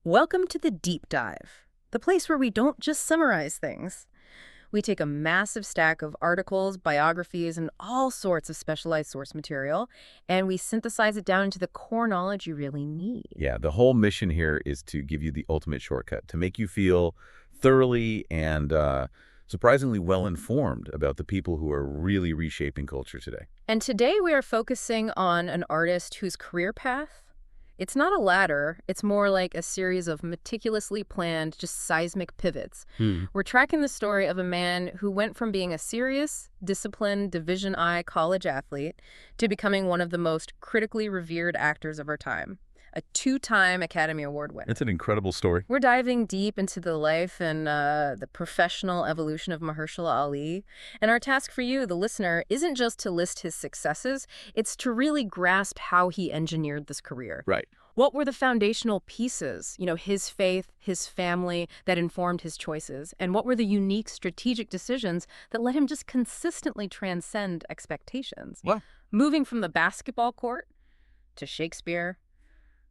Welcome to the Deep Dive, the place where we don't just summarize things. We take a massive stack of articles, biographies, and all sorts of specialized source material, and we synthesize it down into the core knowledge you really need. Yeah, the whole mission here is to give you the ultimate shortcut, to make you feel thoroughly and surprisingly well-informed about the people who are really reshaping culture today. And today we are focusing on an artist whose career path, it's not a ladder, it's more like a series of meticulously planned, just seismic pivots. We're tracking the story of a man who went from being a serious, disciplined, Division I college athlete to becoming one of the most critically revered actors of our time. A two-time Academy Award winner. It's an incredible story. We're diving deep into the life and the professional evolution of Mahershala Ali. And our task for you, the listener, isn't just to list his successes, it's to really grasp how he engineered this career. Right. What were the foundational pieces, his faith, his family, that informed his choices? And what were the unique strategic decisions that let him just consistently transcend expectations? What? Moving from the basketball court to Shakespeare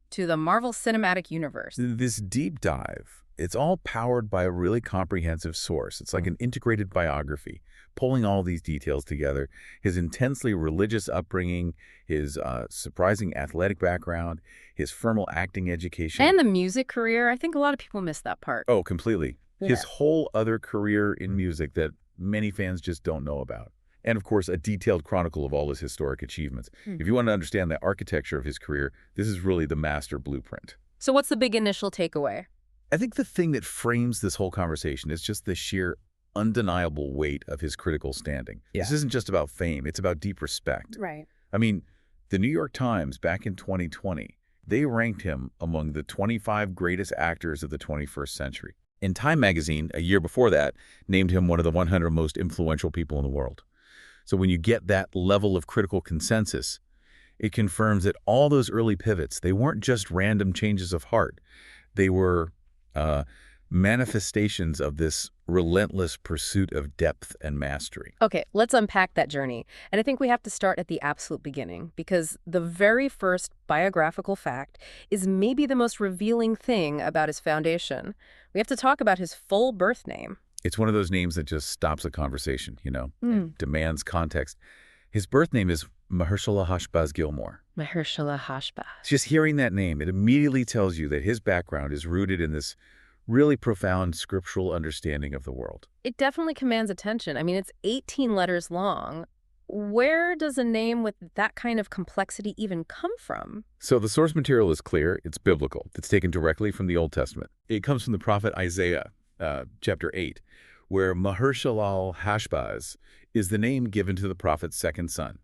to the Marvel Cinematic Universe. This deep dive, it's all powered by a really comprehensive source. It's like an integrated biography, pulling all these details together. His intensely religious upbringing, his surprising athletic background, his formal acting education. And the music career. I think a lot of people miss that part. Oh, completely. Yeah. His whole other career in music that many fans just don't know about. And, of course, a detailed chronicle of all his historic achievements. If you want to understand the architecture of his career, this is really the master blueprint. So what's the big initial takeaway? I think the thing that frames this whole conversation is just the sheer undeniable weight of his critical standing. Yeah. This isn't just about fame, it's about deep respect. Right. I mean, the New York Times back in 2020, they ranked him among the 25 greatest actors of the 21st century. And Time magazine, a year before that, named him one of the 100 most influential people in the world. So when you get that level of critical consensus, it confirms that all those early pivots, they weren't just random changes of heart. They were manifestations of this relentless pursuit of depth and mastery. Okay, let's unpack that journey. And I think we have to start at the absolute beginning, because the very first biographical fact is maybe the most revealing thing about his foundation. We have to talk about his full birth name. It's one of those names that just stops a conversation, and demands context. His birth name is Mahershala Hashbaz Gilmore. Mahershala Hashbaz. Just hearing that name, it immediately tells you that his background is rooted in this really profound scriptural understanding of the world. It definitely commands attention. I mean, it's 18 letters long. Where does a name with that kind of complexity even come from? So the source material is clear. It's biblical. It's taken directly from the Old Testament. It comes from the prophet Isaiah, chapter 8, where Mahershala Hashbaz is the name given to the prophet's second son.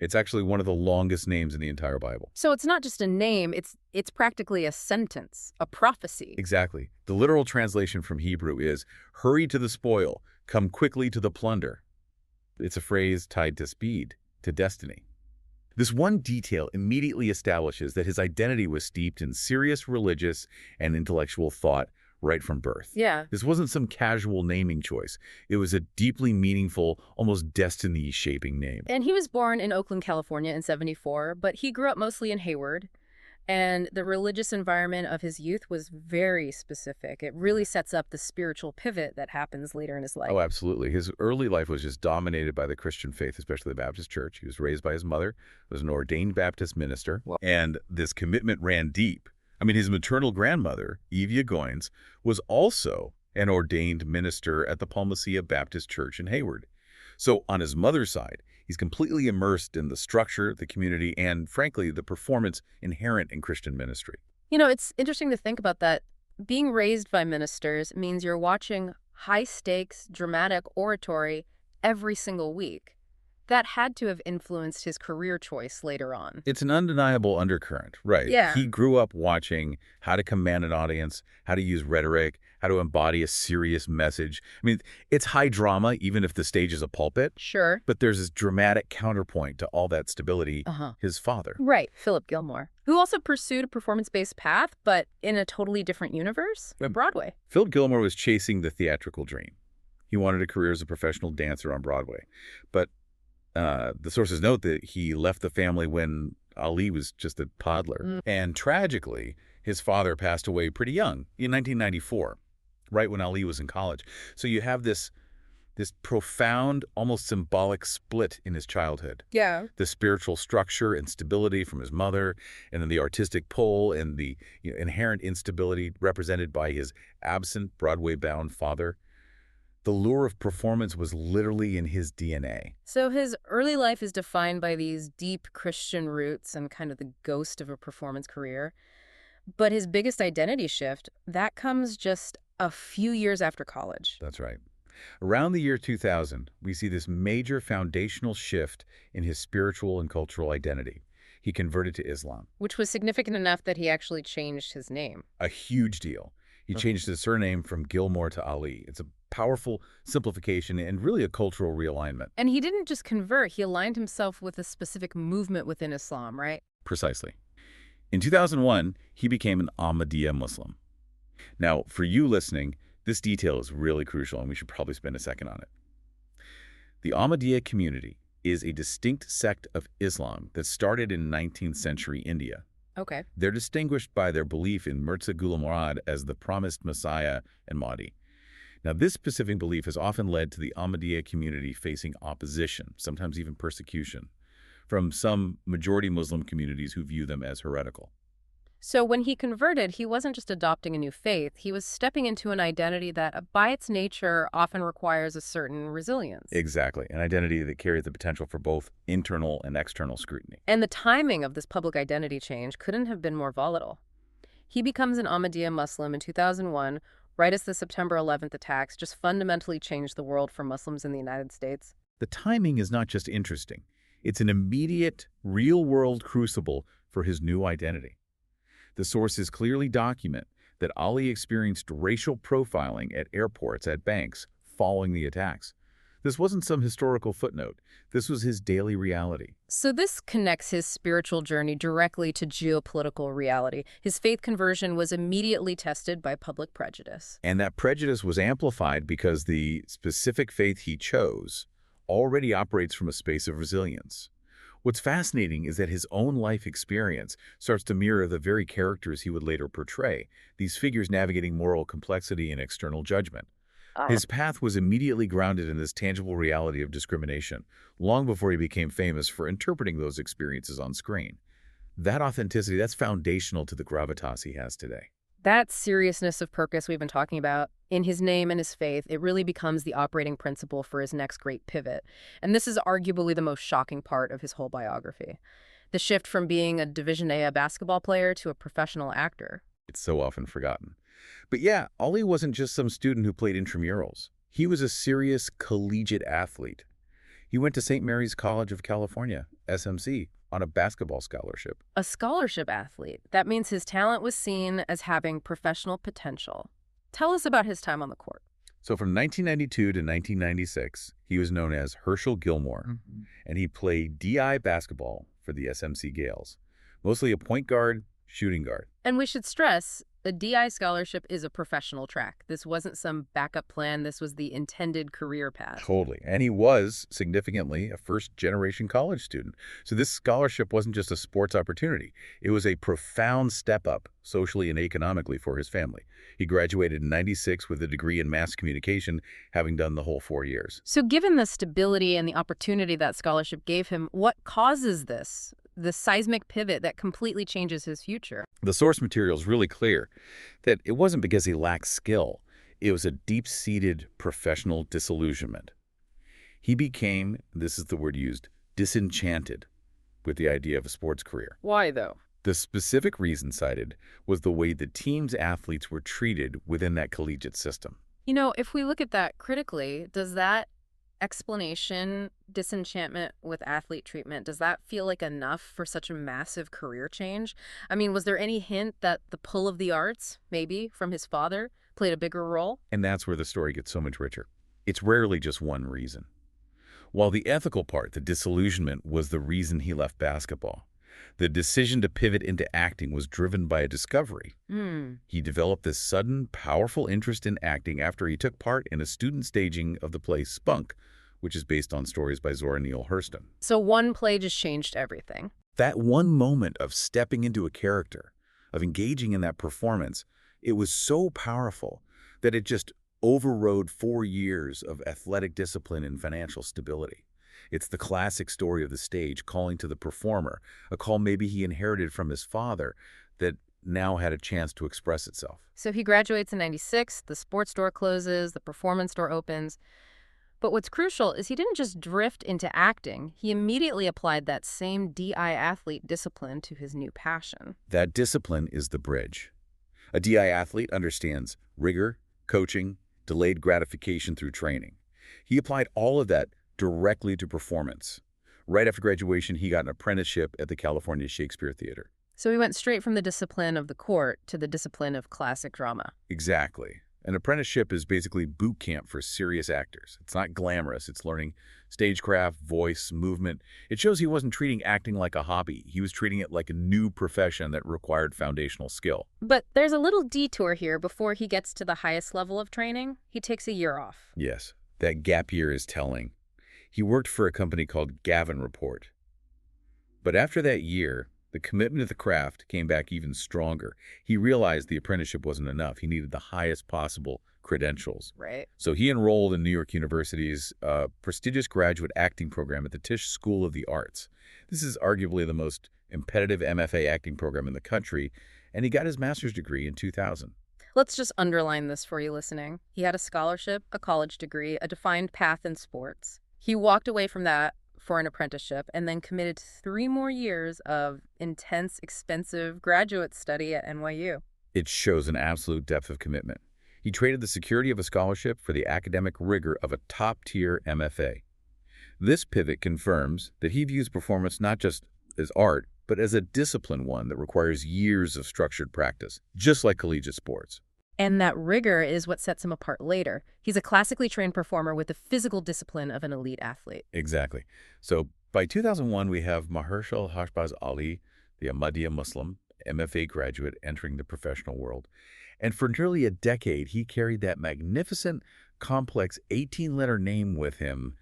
It's actually one of the longest names in the entire Bible. So it's not just a name, it's practically a sentence, a prophecy. Exactly. The literal translation from Hebrew is, "Hurry to the spoil, come quickly to the plunder." It's a phrase tied to speed, to destiny. This one detail immediately establishes that his identity was steeped in serious religious and intellectual thought right from birth. Yeah. This wasn't some casual naming choice. It was a deeply meaningful, almost destiny-shaping name. And he was born in Oakland, California in '74, but he grew up mostly in Hayward. And the religious environment of his youth was very specific. It really sets up the spiritual pivot that happens later in his life. Oh, absolutely. His early life was just dominated by the Christian faith, especially the Baptist church. He was raised by his mother, who was an ordained Baptist minister, and this commitment ran deep. I mean, his maternal grandmother, Evia Goins, was also an ordained minister at the Palmacia Baptist Church in Hayward. So on his mother's side, he's completely immersed in the structure, the community, and frankly, the performance inherent in Christian ministry. It's interesting to think about that. Being raised by ministers means you're watching high-stakes, dramatic oratory every single week. That had to have influenced his career choice later on. It's an undeniable undercurrent, right? Yeah. He grew up watching how to command an audience, how to use rhetoric, how to embody a serious message. I mean, it's high drama, even if the stage is a pulpit. Sure. But there's this dramatic counterpoint to all that stability, his father. Right, Philip Gilmore, who also pursued a performance-based path, but in a totally different universe, Broadway. Philip Gilmore was chasing the theatrical dream. He wanted a career as a professional dancer on Broadway. But the sources note that he left the family when Ali was just a toddler. And tragically, His father passed away pretty young, in 1994, right when Ali was in college. So you have this profound, almost symbolic split in his childhood. Yeah. The spiritual structure and stability from his mother, and then the artistic pull and the inherent instability represented by his absent Broadway-bound father. The lure of performance was literally in his DNA. So his early life is defined by these deep Christian roots and kind of the ghost of a performance career. But his biggest identity shift, that comes just a few years after college. That's right. Around the year 2000, we see this major foundational shift in his spiritual and cultural identity. He converted to Islam. Which was significant enough that he actually changed his name. A huge deal. He changed his surname from Gilmore to Ali. It's a powerful simplification and really a cultural realignment. And he didn't just convert, he aligned himself with a specific movement within Islam, right? Precisely. In 2001, he became an Ahmadiyya Muslim. Now, for you listening, this detail is really crucial, and we should probably spend a second on it. The Ahmadiyya community is a distinct sect of Islam that started in 19th century India. Okay. They're distinguished by their belief in Mirza Ghulam Murad as the promised Messiah and Mahdi. Now, this specific belief has often led to the Ahmadiyya community facing opposition, sometimes even persecution, from some majority Muslim communities who view them as heretical. So when he converted, he wasn't just adopting a new faith, he was stepping into an identity that, by its nature, often requires a certain resilience. Exactly, an identity that carries the potential for both internal and external scrutiny. And the timing of this public identity change couldn't have been more volatile. He becomes an Ahmadiyya Muslim in 2001, right as the September 11th attacks just fundamentally changed the world for Muslims in the United States. The timing is not just interesting. It's an immediate, real-world crucible for his new identity. The sources clearly document that Ali experienced racial profiling at airports, at banks, following the attacks. This wasn't some historical footnote. This was his daily reality. So this connects his spiritual journey directly to geopolitical reality. His faith conversion was immediately tested by public prejudice. And that prejudice was amplified because the specific faith he chose already operates from a space of resilience. What's fascinating is that his own life experience starts to mirror the very characters he would later portray, these figures navigating moral complexity and external judgment. His path was immediately grounded in this tangible reality of discrimination, long before he became famous for interpreting those experiences on screen. That authenticity, that's foundational to the gravitas he has today. That seriousness of purpose we've been talking about, in his name and his faith, it really becomes the operating principle for his next great pivot. And this is arguably the most shocking part of his whole biography. The shift from being a Division A basketball player to a professional actor. It's so often forgotten. But yeah, Ali wasn't just some student who played intramurals. He was a serious collegiate athlete. He went to St. Mary's College of California, SMC, on a basketball scholarship. A scholarship athlete. That means his talent was seen as having professional potential. Tell us about his time on the court. So from 1992 to 1996, he was known as Herschel Gilmore, and he played DI basketball for the SMC Gales, mostly a point guard, shooting guard. And we should stress, a DI scholarship is a professional track. This wasn't some backup plan. This was the intended career path. Totally. And he was, significantly, a first-generation college student. So this scholarship wasn't just a sports opportunity. It was a profound step up, socially and economically, for his family. He graduated in '96 with a degree in mass communication, having done the whole 4 years. So given the stability and the opportunity that scholarship gave him, what causes this? The seismic pivot that completely changes his future. The source material is really clear that it wasn't because he lacked skill. It was a deep-seated professional disillusionment. He became, this is the word used, disenchanted with the idea of a sports career. Why, though? The specific reason cited was the way the team's athletes were treated within that collegiate system. You know, if we look at that critically, does that explanation, disenchantment with athlete treatment, does that feel like enough for such a massive career change? I mean, was there any hint that the pull of the arts, maybe, from his father, played a bigger role? And that's where the story gets so much richer. It's rarely just one reason. While the ethical part, the disillusionment, was the reason he left basketball, the decision to pivot into acting was driven by a discovery. He developed this sudden, powerful interest in acting after he took part in a student staging of the play Spunk, which is based on stories by Zora Neale Hurston. So one play just changed everything. That one moment of stepping into a character, of engaging in that performance, it was so powerful that it just overrode 4 years of athletic discipline and financial stability. It's the classic story of the stage calling to the performer, a call maybe he inherited from his father that now had a chance to express itself. So he graduates in 96, the sports store closes, the performance store opens. But what's crucial is he didn't just drift into acting. He immediately applied that same DI athlete discipline to his new passion. That discipline is the bridge. A DI athlete understands rigor, coaching, delayed gratification through training. He applied all of that directly to performance. Right after graduation, he got an apprenticeship at the California Shakespeare Theater. So he went straight from the discipline of the court to the discipline of classic drama. Exactly. An apprenticeship is basically boot camp for serious actors. It's not glamorous. It's learning stagecraft, voice, movement. It shows he wasn't treating acting like a hobby. He was treating it like a new profession that required foundational skill. But there's a little detour here before he gets to the highest level of training. He takes a year off. Yes, that gap year is telling. He worked for a company called Gavin Report. But after that year, the commitment to the craft came back even stronger. He realized the apprenticeship wasn't enough. He needed the highest possible credentials. Right. So he enrolled in New York University's prestigious graduate acting program at the Tisch School of the Arts. This is arguably the most competitive MFA acting program in the country, and he got his master's degree in 2000. Let's just underline this for you listening. He had a scholarship, a college degree, a defined path in sports. He walked away from that for an apprenticeship and then committed to 3 more years of intense, expensive graduate study at NYU. It shows an absolute depth of commitment. He traded the security of a scholarship for the academic rigor of a top-tier MFA. This pivot confirms that he views performance not just as art, but as a disciplined one that requires years of structured practice, just like collegiate sports. And that rigor is what sets him apart later. He's a classically trained performer with the physical discipline of an elite athlete. Exactly. So by 2001, we have Mahershala Ali, the Ahmadiyya Muslim, MFA graduate entering the professional world. And for nearly a decade, he carried that magnificent, complex 18-letter name with him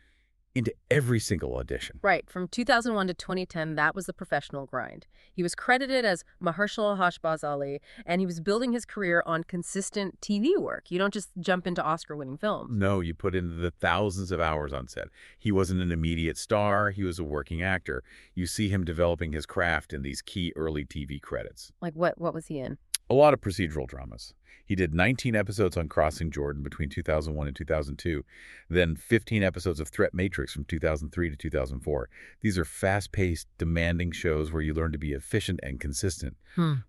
into every single audition. Right. From 2001 to 2010, that was the professional grind. He was credited as Mahershala Ali, and he was building his career on consistent TV work. You don't just jump into Oscar-winning films. No, you put in the thousands of hours on set. He wasn't an immediate star. He was a working actor. You see him developing his craft in these key early TV credits. Like what was he in? A lot of procedural dramas. He did 19 episodes on Crossing Jordan between 2001 and 2002, then 15 episodes of Threat Matrix from 2003 to 2004. These are fast-paced, demanding shows where you learn to be efficient and consistent.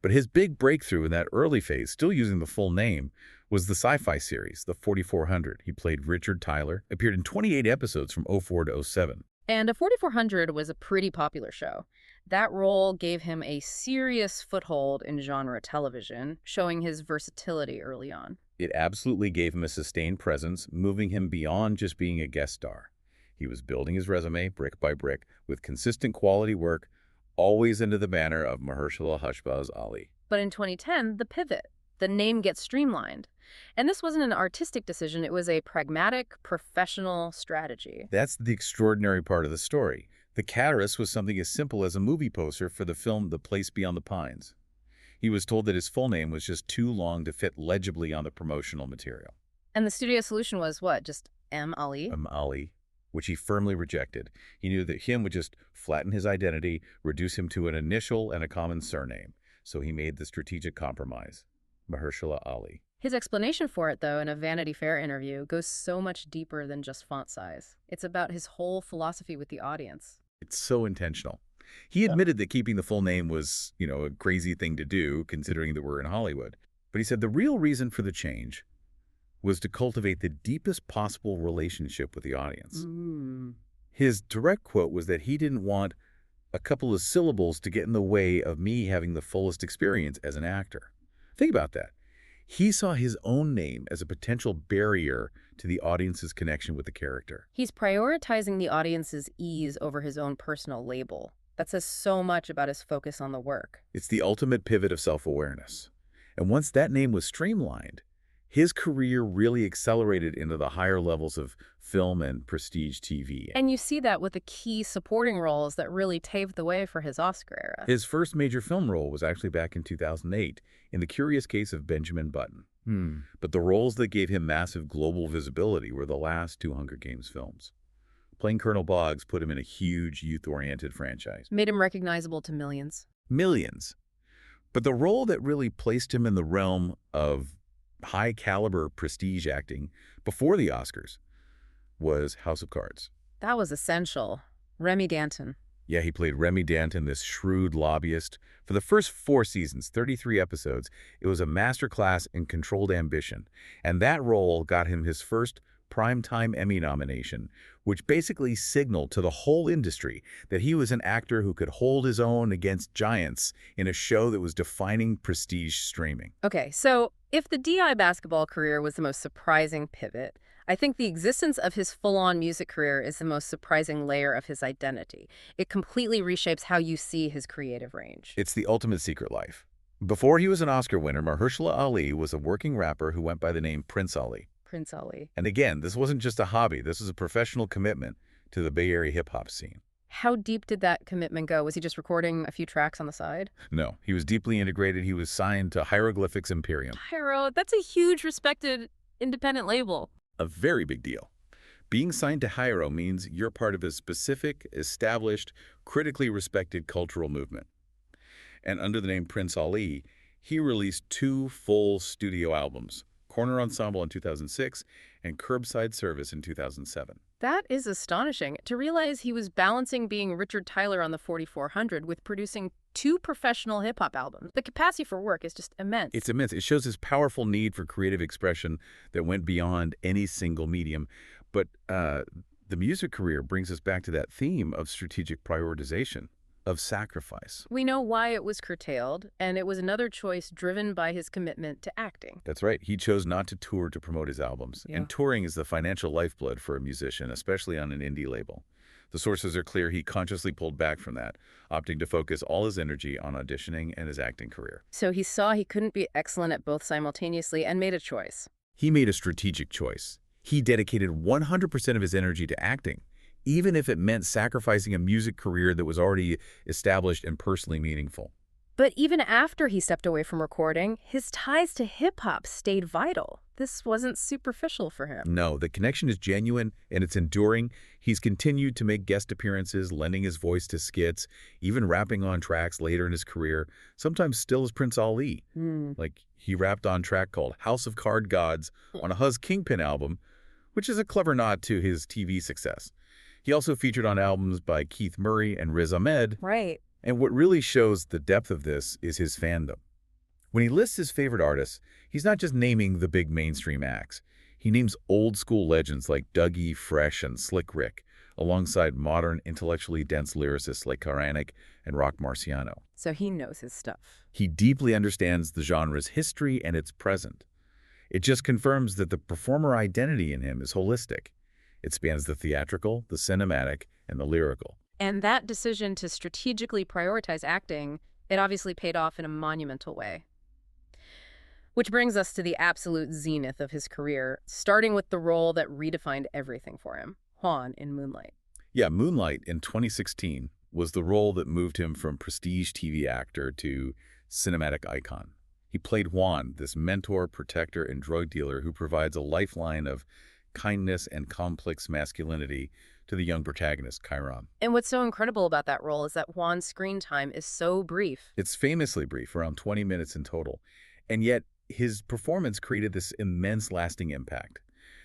But his big breakthrough in that early phase, still using the full name, was the sci-fi series, The 4400. He played Richard Tyler, appeared in 28 episodes from 2004 to 2007. And a 4400 was a pretty popular show. That role gave him a serious foothold in genre television, showing his versatility early on. It absolutely gave him a sustained presence, moving him beyond just being a guest star. He was building his resume brick by brick with consistent quality work, always under the banner of Mahershala Ali. But in 2010, the pivot. The name gets streamlined. And this wasn't an artistic decision, it was a pragmatic, professional strategy. That's the extraordinary part of the story. The catalyst was something as simple as a movie poster for the film The Place Beyond the Pines. He was told that his full name was just too long to fit legibly on the promotional material. And the studio solution was what, just M. Ali? Ali, which he firmly rejected. He knew that him would just flatten his identity, reduce him to an initial and a common surname. So he made the strategic compromise, Mahershala Ali. His explanation for it, though, in a Vanity Fair interview, goes so much deeper than just font size. It's about his whole philosophy with the audience. It's so intentional. He admitted that keeping the full name was, a crazy thing to do, considering that we're in Hollywood. But he said the real reason for the change was to cultivate the deepest possible relationship with the audience. His direct quote was that he didn't want a couple of syllables to get in the way of me having the fullest experience as an actor. Think about that. He saw his own name as a potential barrier to the audience's connection with the character. He's prioritizing the audience's ease over his own personal label. That says so much about his focus on the work. It's the ultimate pivot of self-awareness. And once that name was streamlined, His career really accelerated into the higher levels of film and prestige TV. And you see that with the key supporting roles that really paved the way for his Oscar era. His first major film role was actually back in 2008 in The Curious Case of Benjamin Button. But the roles that gave him massive global visibility were the last two Hunger Games films. Playing Colonel Boggs put him in a huge youth-oriented franchise. Made him recognizable to millions. Millions. But the role that really placed him in the realm of high-caliber prestige acting before the Oscars was House of Cards. That was essential. Remy Danton. Yeah, he played Remy Danton, this shrewd lobbyist. For the first 4 seasons, 33 episodes, it was a masterclass in controlled ambition. And that role got him his first Primetime Emmy nomination, which basically signaled to the whole industry that he was an actor who could hold his own against giants in a show that was defining prestige streaming. Okay, so if the DI basketball career was the most surprising pivot, I think the existence of his full-on music career is the most surprising layer of his identity. It completely reshapes how you see his creative range. It's the ultimate secret life. Before he was an Oscar winner, Mahershala Ali was a working rapper who went by the name Prince Ali. Prince Ali. And again, this wasn't just a hobby. This was a professional commitment to the Bay Area hip-hop scene. How deep did that commitment go? Was he just recording a few tracks on the side? No, he was deeply integrated. He was signed to Hieroglyphics Imperium. That's a huge, respected, independent label. A very big deal. Being signed to Hiero means you're part of a specific, established, critically respected cultural movement. And under the name Prince Ali, he released 2 full studio albums, Corner Ensemble in 2006 and Curbside Service in 2007. That is astonishing, to realize he was balancing being Richard Tyler on the 4400 with producing 2 professional hip-hop albums. The capacity for work is just immense. It's immense. It shows his powerful need for creative expression that went beyond any single medium. But the music career brings us back to that theme of strategic prioritization, of sacrifice. We know why it was curtailed, and it was another choice driven by his commitment to acting. That's right. He chose not to tour to promote his albums. Yeah. And touring is the financial lifeblood for a musician, especially on an indie label. The sources are clear he consciously pulled back from that, opting to focus all his energy on auditioning and his acting career. So he saw he couldn't be excellent at both simultaneously and made a choice. He made a strategic choice. He dedicated 100% of his energy to acting, even if it meant sacrificing a music career that was already established and personally meaningful. But even after he stepped away from recording, his ties to hip-hop stayed vital. This wasn't superficial for him. No, the connection is genuine and it's enduring. He's continued to make guest appearances, lending his voice to skits, even rapping on tracks later in his career, sometimes still as Prince Ali. Like, he rapped on a track called House of Card Gods on a Huz Kingpin album, which is a clever nod to his TV success. He also featured on albums by Keith Murray and Riz Ahmed. Right. And what really shows the depth of this is his fandom. When he lists his favorite artists, he's not just naming the big mainstream acts. He names old-school legends like Dougie Fresh and Slick Rick, alongside modern, intellectually dense lyricists like Karanik and Rock Marciano. So he knows his stuff. He deeply understands the genre's history and its present. It just confirms that the performer identity in him is holistic. It spans the theatrical, the cinematic, and the lyrical. And that decision to strategically prioritize acting, it obviously paid off in a monumental way. Which brings us to the absolute zenith of his career, starting with the role that redefined everything for him, Juan in Moonlight. Yeah, Moonlight in 2016 was the role that moved him from prestige TV actor to cinematic icon. He played Juan, this mentor, protector, and drug dealer who provides a lifeline of kindness and complex masculinity to the young protagonist, Chiron. And what's so incredible about that role is that Juan's screen time is so brief. It's famously brief, around 20 minutes in total. And yet, his performance created this immense lasting impact.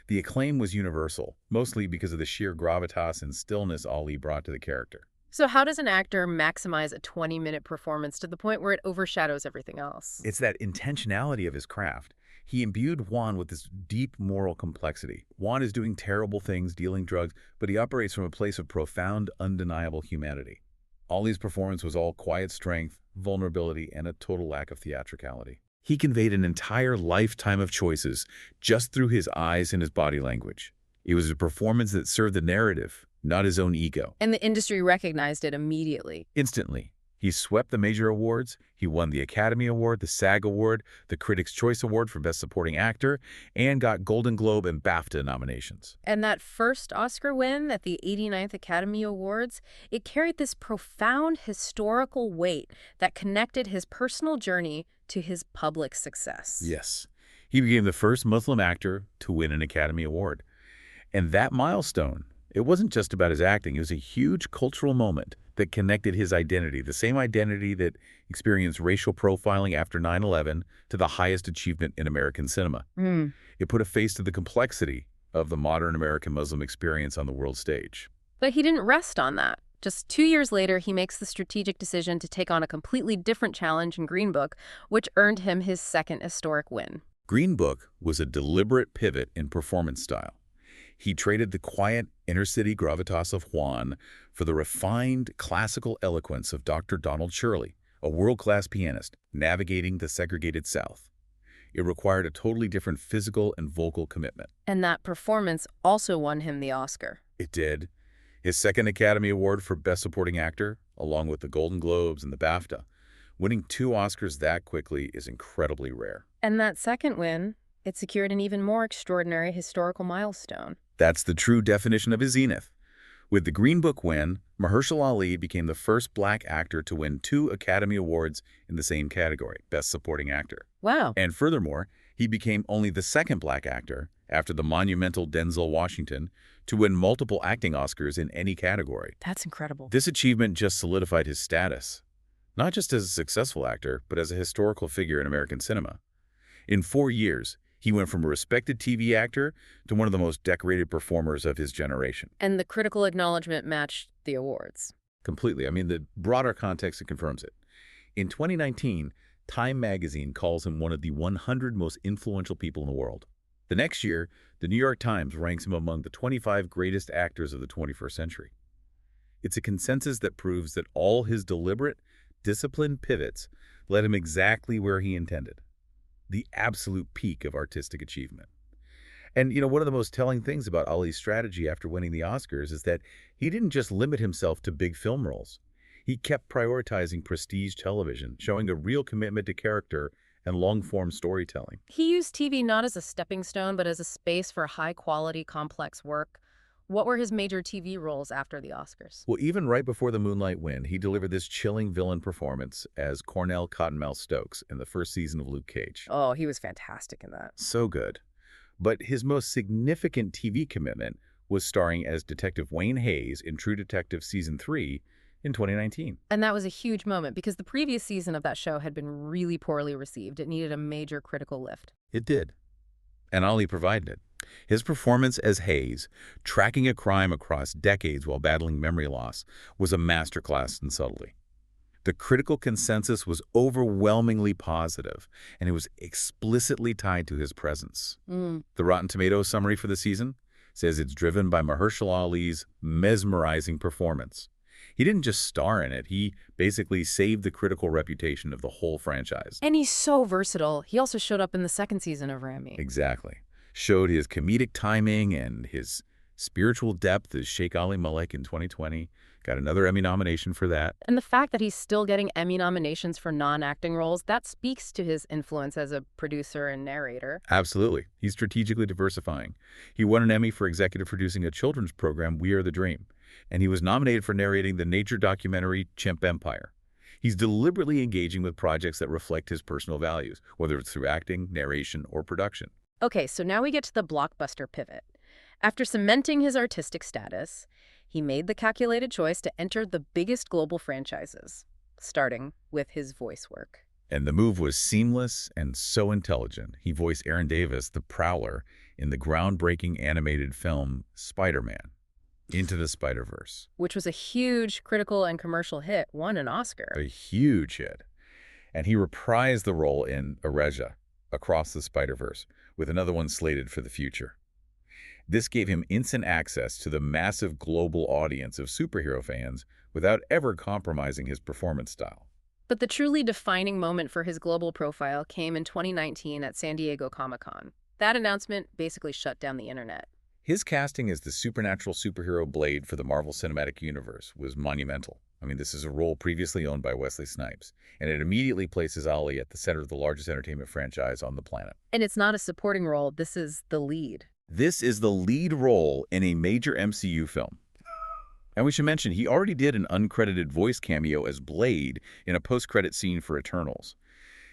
The acclaim was universal, mostly because of the sheer gravitas and stillness Ali brought to the character. So how does an actor maximize a 20-minute performance to the point where it overshadows everything else? It's that intentionality of his craft. He imbued Juan with this deep moral complexity. Juan is doing terrible things, dealing drugs, but he operates from a place of profound, undeniable humanity. Ali's performance was all quiet strength, vulnerability, and a total lack of theatricality. He conveyed an entire lifetime of choices just through his eyes and his body language. It was a performance that served the narrative, not his own ego. And the industry recognized it immediately. Instantly. He swept the major awards. He won the Academy Award, the SAG Award, the Critics' Choice Award for Best Supporting Actor, and got Golden Globe and BAFTA nominations. And that first Oscar win at the 89th Academy Awards, it carried this profound historical weight that connected his personal journey to his public success. Yes. He became the first Muslim actor to win an Academy Award. And that milestone, it wasn't just about his acting. It was a huge cultural moment that connected his identity, the same identity that experienced racial profiling after 9/11, to the highest achievement in American cinema. It put a face to the complexity of the modern American Muslim experience on the world stage. But he didn't rest on that. Just 2 years later, he makes the strategic decision to take on a completely different challenge in Green Book, which earned him his second historic win. Green Book was a deliberate pivot in performance style. He traded the quiet inner-city gravitas of Juan for the refined classical eloquence of Dr. Donald Shirley, a world-class pianist navigating the segregated South. It required a totally different physical and vocal commitment. And that performance also won him the Oscar. It did. His second Academy Award for Best Supporting Actor, along with the Golden Globes and the BAFTA. Winning 2 Oscars that quickly is incredibly rare. And that second win, it secured an even more extraordinary historical milestone. That's the true definition of his zenith. With the Green Book win, Mahershala Ali became the first black actor to win 2 Academy Awards in the same category, Best Supporting Actor. Wow. And furthermore, he became only the second black actor, after the monumental Denzel Washington, to win multiple acting Oscars in any category. That's incredible. This achievement just solidified his status, not just as a successful actor, but as a historical figure in American cinema. In 4 years, he went from a respected TV actor to one of the most decorated performers of his generation. And the critical acknowledgement matched the awards. Completely. I mean, the broader context, it confirms it. In 2019, Time magazine calls him one of the 100 most influential people in the world. The next year, the New York Times ranks him among the 25 greatest actors of the 21st century. It's a consensus that proves that all his deliberate, disciplined pivots led him exactly where he intended. The absolute peak of artistic achievement. And, one of the most telling things about Ali's strategy after winning the Oscars is that he didn't just limit himself to big film roles. He kept prioritizing prestige television, showing a real commitment to character and long-form storytelling. He used TV not as a stepping stone, but as a space for high-quality, complex work. What were his major TV roles after the Oscars? Well, even right before the Moonlight win, he delivered this chilling villain performance as Cornell Cottonmouth Stokes in the first season of Luke Cage. Oh, he was fantastic in that. So good. But his most significant TV commitment was starring as Detective Wayne Hayes in True Detective Season 3 in 2019. And that was a huge moment because the previous season of that show had been really poorly received. It needed a major critical lift. It did. And Ali provided it. His performance as Hayes, tracking a crime across decades while battling memory loss, was a masterclass in subtlety. The critical consensus was overwhelmingly positive, and it was explicitly tied to his presence. The Rotten Tomatoes summary for the season says it's driven by Mahershala Ali's mesmerizing performance. He didn't just star in it, he basically saved the critical reputation of the whole franchise. And he's so versatile. He also showed up in the second season of Rami. Exactly. Showed his comedic timing and his spiritual depth as Sheikh Ali Malek in 2020. Got another Emmy nomination for that. And the fact that he's still getting Emmy nominations for non-acting roles, that speaks to his influence as a producer and narrator. Absolutely. He's strategically diversifying. He won an Emmy for executive producing a children's program, We Are the Dream. And he was nominated for narrating the nature documentary Chimp Empire. He's deliberately engaging with projects that reflect his personal values, whether it's through acting, narration, or production. Okay, so now we get to the blockbuster pivot. After cementing his artistic status, he made the calculated choice to enter the biggest global franchises, starting with his voice work. And the move was seamless and so intelligent. He voiced Aaron Davis, the Prowler, in the groundbreaking animated film Spider-Man: Into the Spider-Verse. Which was a huge critical and commercial hit, won an Oscar. A huge hit. And he reprised the role in Eresia, Across the Spider-Verse, with another one slated for the future. This gave him instant access to the massive global audience of superhero fans without ever compromising his performance style. But the truly defining moment for his global profile came in 2019 at San Diego Comic-Con. That announcement basically shut down the internet. His casting as the supernatural superhero Blade for the Marvel Cinematic Universe was monumental. I mean, this is a role previously owned by Wesley Snipes, and it immediately places Ali at the center of the largest entertainment franchise on the planet. And it's not a supporting role, this is the lead. This is the lead role in a major MCU film. And we should mention, he already did an uncredited voice cameo as Blade in a post-credit scene for Eternals.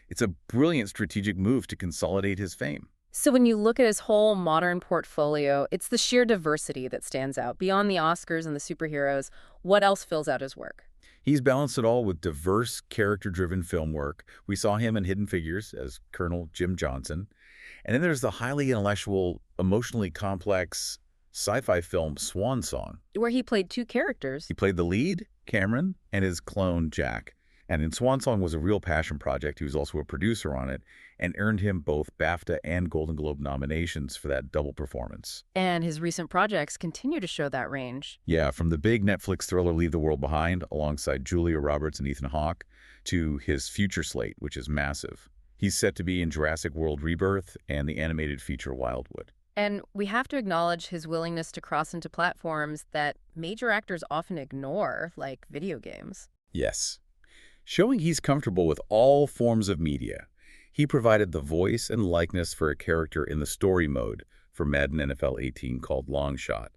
It's a brilliant strategic move to consolidate his fame. So when you look at his whole modern portfolio, it's the sheer diversity that stands out. Beyond the Oscars and the superheroes, what else fills out his work? He's balanced it all with diverse, character-driven film work. We saw him in Hidden Figures as Colonel Jim Johnson. And then there's the highly intellectual, emotionally complex sci-fi film Swan Song, Where he played two characters. He played the lead, Cameron, and his clone, Jack. And in Swan Song was a real passion project. He was also a producer on it and earned him both BAFTA and Golden Globe nominations for that double performance. And his recent projects continue to show that range. Yeah, from the big Netflix thriller Leave the World Behind alongside Julia Roberts and Ethan Hawke to his future slate, which is massive. He's set to be in Jurassic World Rebirth and the animated feature Wildwood. And we have to acknowledge his willingness to cross into platforms that major actors often ignore, like video games. Yes. Showing he's comfortable with all forms of media, he provided the voice and likeness for a character in the story mode for Madden NFL 18 called Long Shot.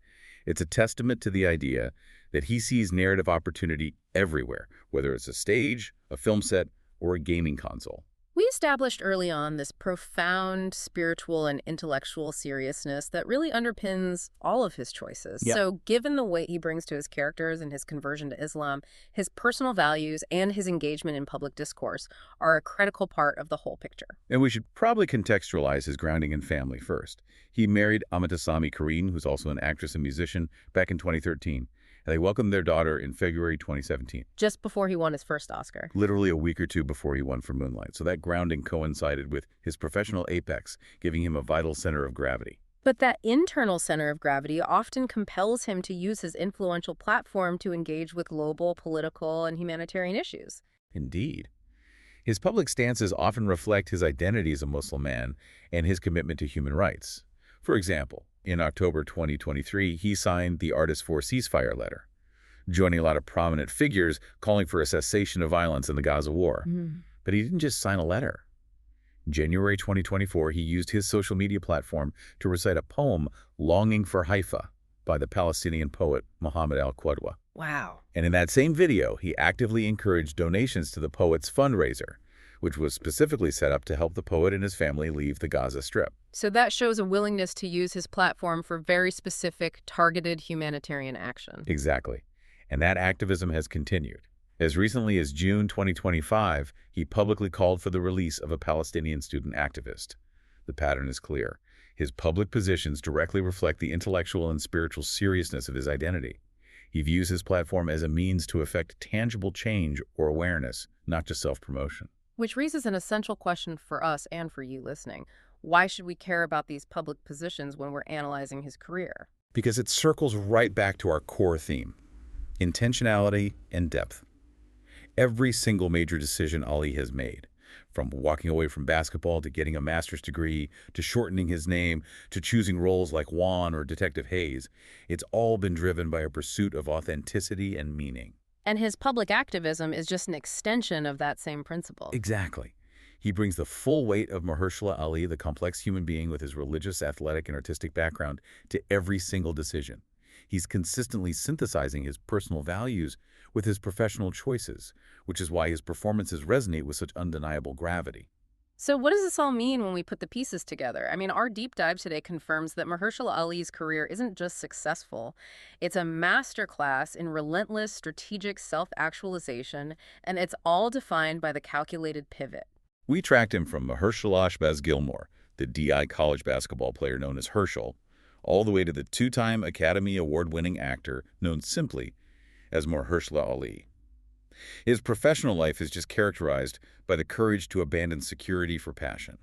It's a testament to the idea that he sees narrative opportunity everywhere, whether it's a stage, a film set, or a gaming console. We established early on this profound spiritual and intellectual seriousness that really underpins all of his choices. Yep. So given the weight he brings to his characters and his conversion to Islam, his personal values and his engagement in public discourse are a critical part of the whole picture. And we should probably contextualize his grounding in family first. He married Amitasami Kareen, who's also an actress and musician, back in 2013. And they welcomed their daughter in February 2017. Just before he won his first Oscar. Literally a week or two before he won for Moonlight. So that grounding coincided with his professional apex, giving him a vital center of gravity. But that internal center of gravity often compels him to use his influential platform to engage with global, political, and humanitarian issues. Indeed. His public stances often reflect his identity as a Muslim man and his commitment to human rights. For example, in October 2023, he signed the Artists for Ceasefire letter, joining a lot of prominent figures calling for a cessation of violence in the Gaza war. But he didn't just sign a letter. In January 2024, he used his social media platform to recite a poem, Longing for Haifa, by the Palestinian poet Mohammed al-Qudwa. Wow. And in that same video, he actively encouraged donations to the poet's fundraiser, which was specifically set up to help the poet and his family leave the Gaza Strip. So that shows a willingness to use his platform for very specific, targeted humanitarian action. Exactly. And that activism has continued. As recently as June 2025, he publicly called for the release of a Palestinian student activist. The pattern is clear. His public positions directly reflect the intellectual and spiritual seriousness of his identity. He views his platform as a means to effect tangible change or awareness, not just self-promotion. Which raises an essential question for us and for you listening. Why should we care about these public positions when we're analyzing his career? Because it circles right back to our core theme, intentionality and depth. Every single major decision Ali has made, from walking away from basketball to getting a master's degree, to shortening his name, to choosing roles like Juan or Detective Hayes, it's all been driven by a pursuit of authenticity and meaning. And his public activism is just an extension of that same principle. Exactly. He brings the full weight of Mahershala Ali, the complex human being with his religious, athletic, and artistic background, to every single decision. He's consistently synthesizing his personal values with his professional choices, which is why his performances resonate with such undeniable gravity. So what does this all mean when we put the pieces together? I mean, our deep dive today confirms that Mahershala Ali's career isn't just successful. It's a masterclass in relentless strategic self-actualization, and it's all defined by the calculated pivot. We tracked him from Mahershala Ashbaz Gilmore, the DI college basketball player known as Herschel, all the way to the two-time Academy Award-winning actor known simply as Mahershala Ali. His professional life is just characterized by the courage to abandon security for passion.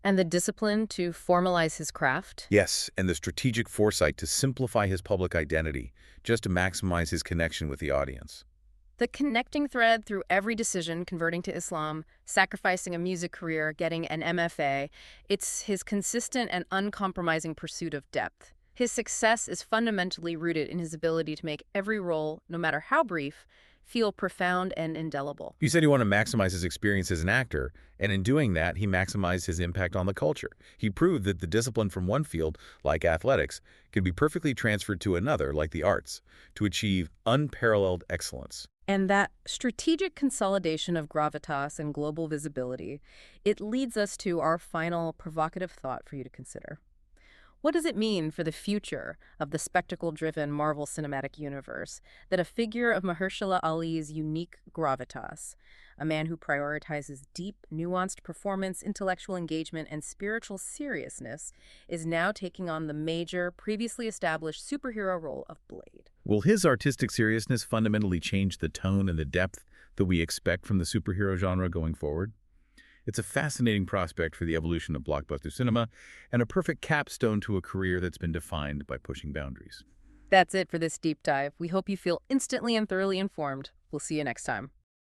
And the discipline to formalize his craft? Yes, and the strategic foresight to simplify his public identity, just to maximize his connection with the audience. The connecting thread through every decision, converting to Islam, sacrificing a music career, getting an MFA, it's his consistent and uncompromising pursuit of depth. His success is fundamentally rooted in his ability to make every role, no matter how brief, feel profound and indelible. You said he wanted to maximize his experience as an actor, and in doing that, he maximized his impact on the culture. He proved that the discipline from one field, like athletics, could be perfectly transferred to another, like the arts, to achieve unparalleled excellence. And that strategic consolidation of gravitas and global visibility, it leads us to our final provocative thought for you to consider. What does it mean for the future of the spectacle-driven Marvel Cinematic Universe that a figure of Mahershala Ali's unique gravitas, a man who prioritizes deep, nuanced performance, intellectual engagement, and spiritual seriousness, is now taking on the major, previously established superhero role of Blade? Will his artistic seriousness fundamentally change the tone and the depth that we expect from the superhero genre going forward? It's a fascinating prospect for the evolution of blockbuster cinema and a perfect capstone to a career that's been defined by pushing boundaries. That's it for this deep dive. We hope you feel instantly and thoroughly informed. We'll see you next time.